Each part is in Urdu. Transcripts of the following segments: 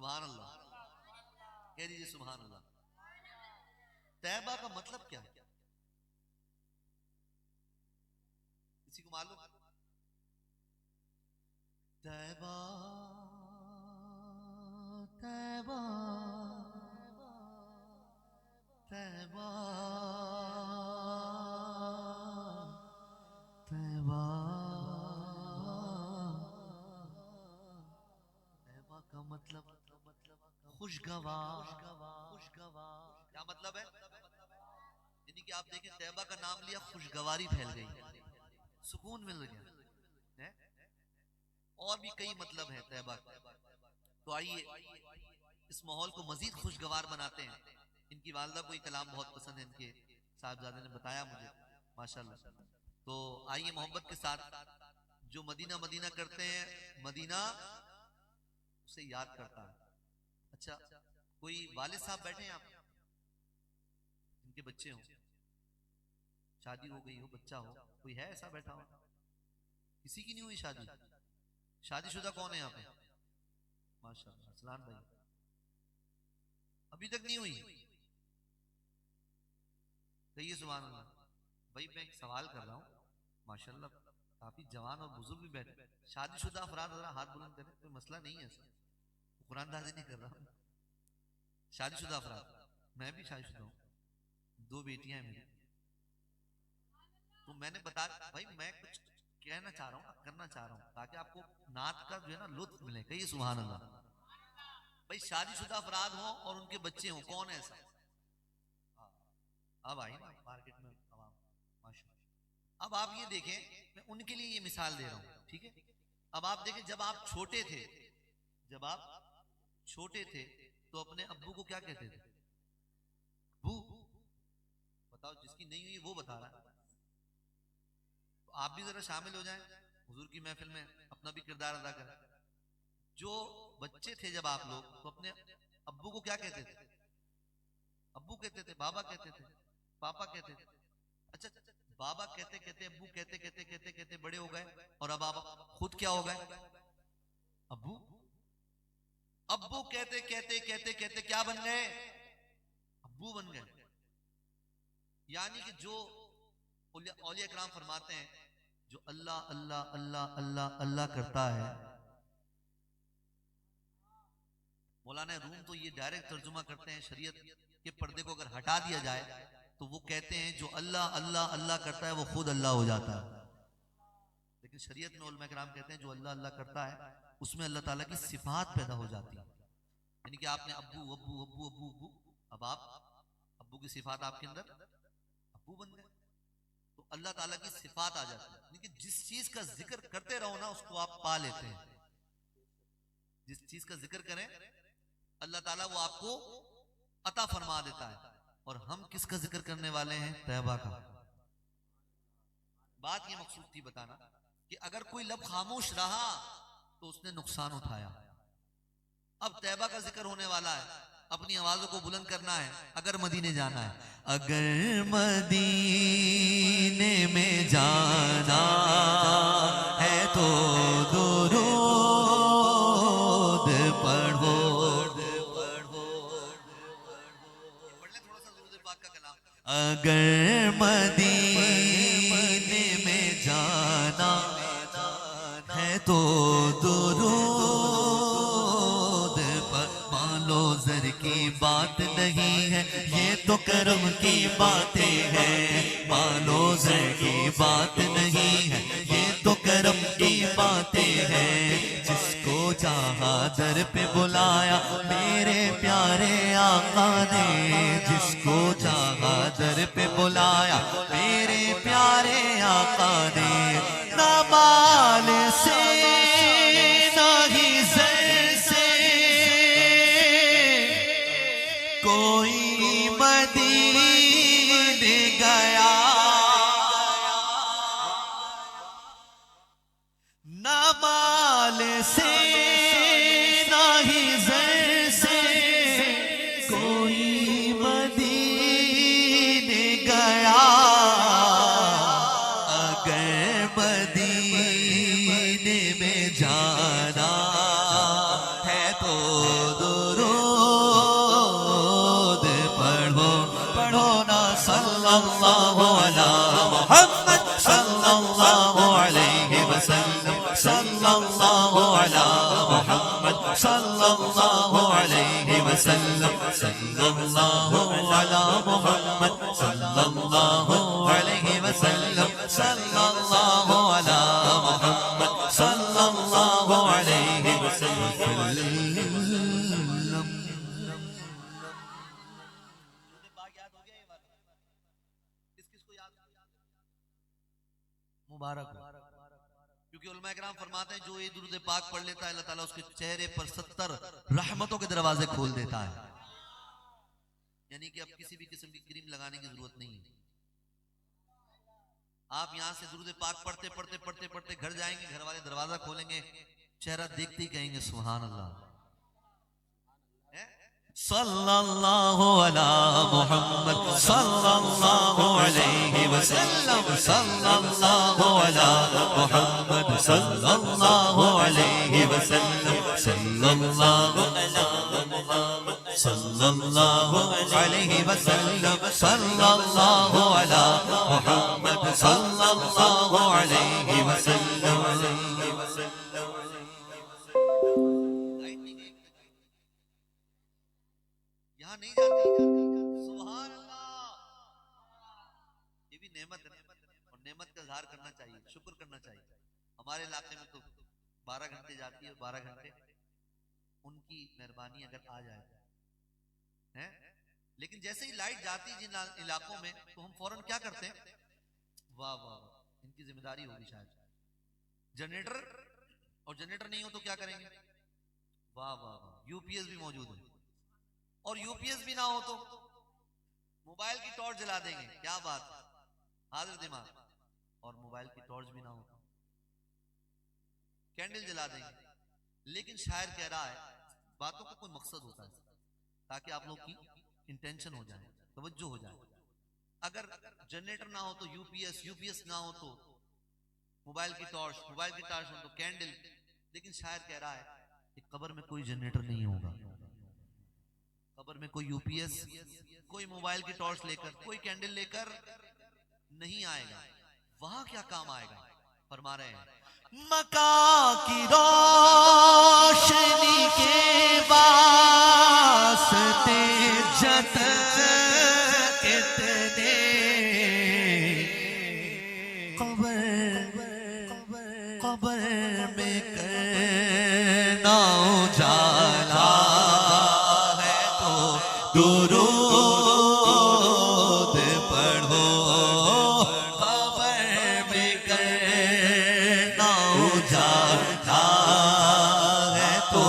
سبحان اللہ کہہ دیجیے سبحان اللہ. طیبہ کا مطلب کیا ہے؟ کسی کو معلوم؟ طیبہ طیبہ طیبہ طیبہ طیبہ کا مطلب خوشگوار. کیا مطلب ہے؟ یعنی کہ آپ دیکھیں طیبہ کا نام لیا خوشگواری پھیل گئی, سکون مل گیا. اور بھی کئی مطلب ہے طیبہ کا. تو آئیے اس ماحول کو مزید خوشگوار بناتے ہیں. ان کی والدہ کو یہ کلام بہت پسند ہے, ان کے صاحبزادے نے بتایا مجھے ماشاءاللہ. تو آئیے محبت کے ساتھ جو مدینہ مدینہ کرتے ہیں, مدینہ اسے یاد کرتا ہے. اچھا کوئی والد صاحب بیٹھے ہیں آپ ان کے بچے ہوں, شادی ہو گئی ہو, بچہ ہو, کوئی ہے ایسا بیٹھا ہو؟ کسی کی نہیں ہوئی شادی؟ شادی شدہ کون ہے یہاں پہ؟ ماشاءاللہ اسلام بھائی ابھی تک نہیں ہوئی. کہیے سبحان اللہ. بھائی میں ایک سوال کر رہا ہوں, ماشاءاللہ کافی جوان اور بزرگ بھی بیٹھے, شادی شدہ افراد ذرا ہاتھ بلند کریں, کوئی مسئلہ نہیں ہے ایسا, قرآن دازی نہیں کر رہا ہوں. شادی شدہ افراد, میں بھی شادی شدہ ہوں, 2 بیٹیاں ہیں میری. تو میں نے بتا بھائی میں کچھ کہنا چاہ رہا ہوں, کرنا چاہ رہا ہوں تاکہ آپ کو نعت کا جو ہے نا لطف ملے. کہیے سبحان اللہ. بھائی شادی شدہ افراد ہوں اور ان کے بچے ہوں, کون ہے ایسا؟ اب آئی نا مارکیٹ میں عوام ماشاءاللہ. اب آپ یہ دیکھیں, میں ان کے لیے یہ مثال دے رہا ہوں, ٹھیک ہے؟ اب آپ دیکھیں جب آپ چھوٹے تھے, جب آپ چھوٹے تھے تو اپنے ابو کو کیا کہتے تھے؟ ابو. بتاؤ جس کی نہیں ہوئی وہ بتا رہا ہے. تو آپ بھی ذرا شامل ہو جائیں حضور کی محفل میں, اپنا بھی کردار ادا کریں. جو بچے تھے جب آپ لوگ تو اپنے ابو کو کیا کہتے تھے؟ ابو کہتے تھے, بابا کہتے تھے, پاپا کہتے تھے. اچھا بابا کہتے کہتے ابو کہتے کہتے کہتے کہتے بڑے ہو گئے, اور اب آپ خود کیا ہو گئے؟ ابو. ابو کہتے کہتے کہتے کہتے کیا بن گئے؟ ابو بن گئے. یعنی کہ جو اولیاء کرام فرماتے ہیں جو اللہ اللہ اللہ اللہ اللہ کرتا ہے, مولانا روم تو یہ ڈائریکٹ ترجمہ کرتے ہیں شریعت کے پردے کو اگر ہٹا دیا جائے تو وہ کہتے ہیں جو اللہ اللہ اللہ کرتا ہے وہ خود اللہ ہو جاتا ہے. لیکن شریعت میں علماء کرام کہتے ہیں جو اللہ اللہ کرتا ہے اس میں اللہ تعالیٰ کی صفات پیدا ہو جاتی ہے. یعنی کہ آپ نے ابو ابو ابو ابو ابو, اب آپ ابو کی صفات آپ کے اندر ابو بن گئے, تو اللہ تعالیٰ کی صفات آ جاتی ہے. یعنی کہ جس چیز کا ذکر کرتے رہو نا اس کو آپ پا لیتے ہیں. جس چیز کا ذکر کریں اللہ تعالیٰ وہ آپ کو عطا فرما دیتا ہے. اور ہم کس کا ذکر کرنے والے ہیں؟ طیبہ کا. بات یہ مقصود تھی بتانا کہ اگر کوئی لب خاموش رہا تو اس نے نقصان اٹھایا. اب طیبہ کا ذکر ہونے والا ہے, اپنی آوازوں کو بلند کرنا ہے. اگر مدینے جانا ہے, اگر مدینے میں جانا ہے تو درود پڑھو. اگر مدینے میں جانا ہے تو درود پر مالو زر کی بات نہیں ہے, یہ تو کرم کی باتیں ہیں. مالو زر کی بات نہیں ہے, یہ تو کرم کی باتیں ہیں. جس کو چاہا در پہ بلایا میرے پیارے آقا نے, جس کو چاہا در پہ بلایا میرے پیارے آقا نے. نہ مال سے نہ ہی زر سے کوئی مدینے گیا, نہ مال سے نہ ہی زر سے کوئی مدینے گیا. على محمد صلى الله عليه وسلم صلى الله على محمد صلى الله عليه وسلم صلى الله على محمد صلى الله عليه وسلم مبارک ہو، کیونکہ علماء کرام فرماتے ہیں جو یہ درود پاک پڑھ لیتا ہے اللہ تعالیٰ اس کے چہرے پر 70 رحمتوں کے دروازے کھول دیتا ہے. یعنی کہ اب کسی بھی قسم کی کریم لگانے کی ضرورت نہیں ہے. آپ یہاں سے درود پاک پڑھتے پڑھتے پڑھتے پڑھتے گھر جائیں گے، گھر والے دروازہ کھولیں گے، چہرہ دیکھتے ہی کہیں گے سبحان اللہ. صلی اللہ علی محمد صلی اللہ علیہ وسلم صلی اللہ علی محمد صلی اللہ علیہ وسلم صلی اللہ علی محمد صلی اللہ علیہ وسلم صلی اللہ علی محمد صلی اللہ علیہ وسلم. نہیں جاتی. سبحان اللہ. یہ بھی نعمت ہے اور نعمت کا اظہار کرنا چاہیے، شکر کرنا چاہیے. ہمارے علاقے میں تو 12 گھنٹے جاتی ہے، 12 گھنٹے ان کی مہربانی اگر آ جائے ہے. لیکن جیسے ہی لائٹ جاتی جن علاقوں میں تو ہم فوراً کیا کرتے ہیں؟ واہ واہ ان کی ذمہ داری ہوگی شاید. جنریٹر، اور جنریٹر نہیں ہو تو کیا کریں گے؟ واہ واہ واہ یو پی ایس بھی موجود ہے، اور یو پی ایس بھی نہ ہو تو موبائل کی ٹارچ جلا دیں گے. کیا بات ہے، حاضر دماغ. اور موبائل کی ٹارچ بھی نہ ہو تو کینڈل جلا دیں گے. لیکن شاعر کہہ رہا ہے باتوں کا کوئی مقصد ہوتا ہے تاکہ آپ لوگ کی انٹینشن ہو جائے، توجہ ہو جائے. اگر جنریٹر نہ ہو تو یو پی ایس نہ ہو تو موبائل کی ٹارچ ہو تو کینڈل. لیکن شاعر کہہ رہا ہے کہ قبر میں کوئی جنریٹر نہیں ہوگا، قبر میں کوئی یو پی ایس، کوئی موبائل کی ٹارچ لے کر، کوئی کینڈل لے کر نہیں آئے گا. وہاں کیا کام آئے گا؟ فرما رہے ہیں مکہ کی روشنی کے واسطے جتن کتنے قبر میں کرنا اجالا ہے تو درود پڑھو. قبر میں کرنا اجالا ہے تو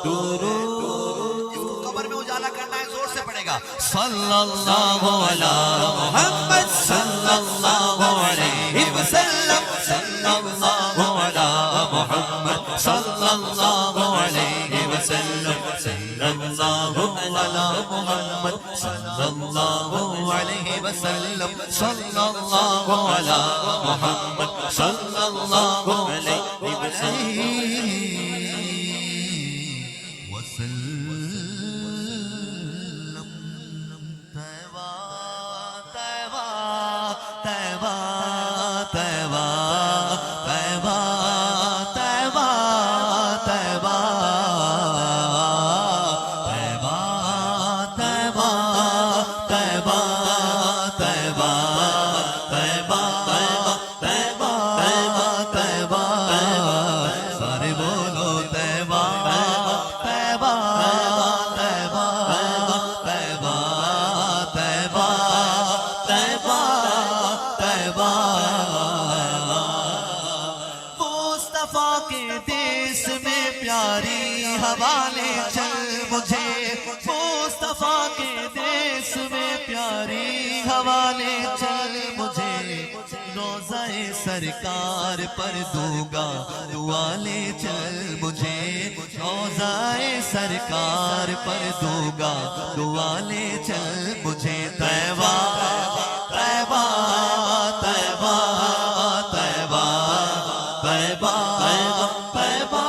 درود. قبر میں اجالا کرنا ہے، زور سے پڑے گا صلی اللہ علی محمد صلی اللہ علیہ وسلم صلی اللہ علی محمد صلی اللہ علیہ وسلم صلی اللہ علی محمد صلی اللہ علیہ وسلم صلی اللہ علی محمد صلی اللہ علیہ وسلم. حوالے چل مجھے مصطفیٰ کے دیس میں پیاری، حوالے چل مجھے روضہ سرکار پر دوں گا دعالے چل مجھے روضہ سرکار پر دوں گا دعالے چل مجھے. طیبہ طیبہ طیبہ طیبہ طیبہ طیبہ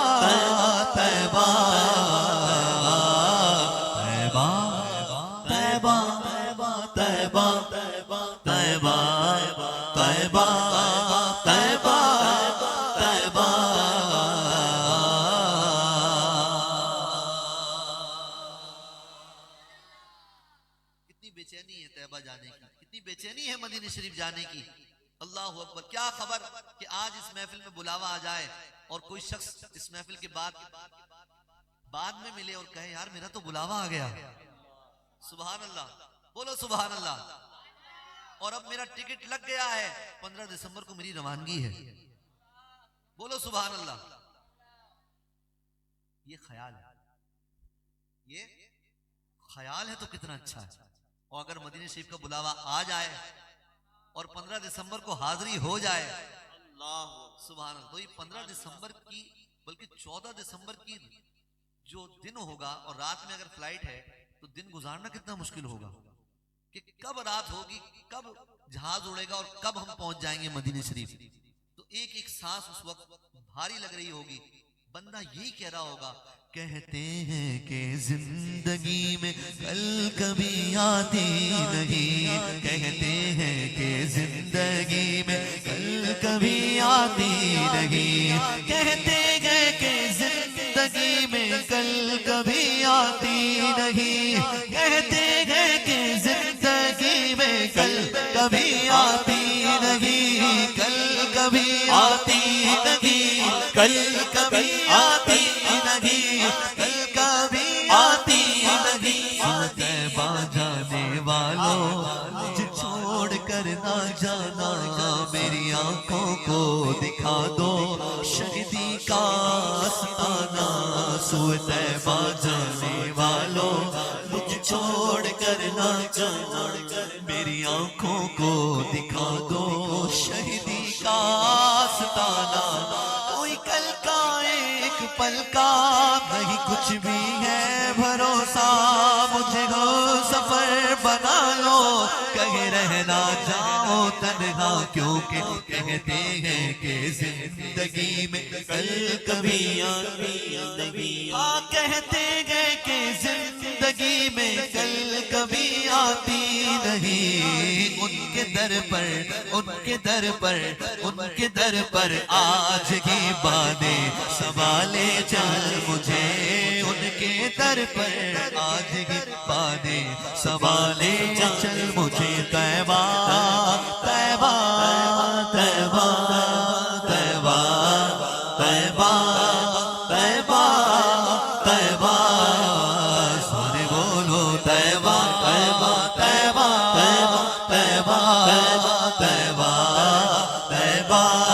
چینی ہے طیبہ جانے کی, کتنی بے چینی ہے مدینہ شریف جانے کی. اللہ اکبر. کیا خبر کہ آج اس محفل میں بلاوا آ جائے اور کوئی شخص اس محفل کے بعد میں ملے اور کہے یار میرا تو بلاوا آ گیا. سبحان اللہ, بولو سبحان اللہ. اور اب میرا ٹکٹ لگ گیا ہے, 15 دسمبر کو میری روانگی ہے. بولو سبحان اللہ. یہ خیال ہے, یہ خیال ہے تو کتنا اچھا ہے. اور اگر مدینہ شریف کا بلاوا آ جائے اور 15 دسمبر کو حاضری ہو جائے, اللہ سبحان اللہ, تو یہ 15 دسمبر کی بلکہ 14 دسمبر کی جو دن ہوگا اور رات میں اگر فلائٹ ہے تو دن گزارنا کتنا مشکل ہوگا کہ کب رات ہوگی, کب جہاز اڑے گا اور کب ہم پہنچ جائیں گے مدینہ شریف. تو ایک ایک سانس اس وقت بھاری لگ رہی ہوگی. بندہ یہی کہہ رہا ہوگا, کہتے ہیں کہ زندگی میں کل کبھی آتی نہیں, کہتے ہیں کہ زندگی میں کل کبھی آتی نہیں, کہتے ہیں کہ زندگی میں کل کبھی آتی نہیں, کہتے ہیں کہ زندگی میں کل کبھی آتی نہیں, کل کبھی آتی نہیں, کل کبھی آتی نہیں, کل کبھی آتی نہیں. طیبہ جانے والوں مجھ چھوڑ کر نہ جانا, میری آنکھوں کو دکھا دو شہیدی کا آستانہ. سوئے طیبہ جانے والوں مجھ چھوڑ کر نہ جانا, میری آنکھوں کو دکھا دو شہیدی کا آستانہ. کوئی کل کا ایک پل کا نہیں کچھ بھی ہے بھروسہ, مجھے ہو سفر بنا لو کہیں رہنا جاؤ تنہا, کیونکہ کہتے ہیں کہ زندگی میں کل کبھی آتی نہیں, ہاں کہتے ہیں کہ زندگی میں کل کبھی آتی نہیں. ان کے در پر, ان کے در پر, ان کے در پر آج کی باتیں سنبھالے چل مجھے, ان کے در پر آج کی باتیں سنبھالے چل مجھے. طیبہ طیبہ طیبہ طیبہ طیبہ طیبہ طیبہ, سارے بولو طیبہ طیبہ طیبہ طیبہ طیبہ طیبہ طیبہ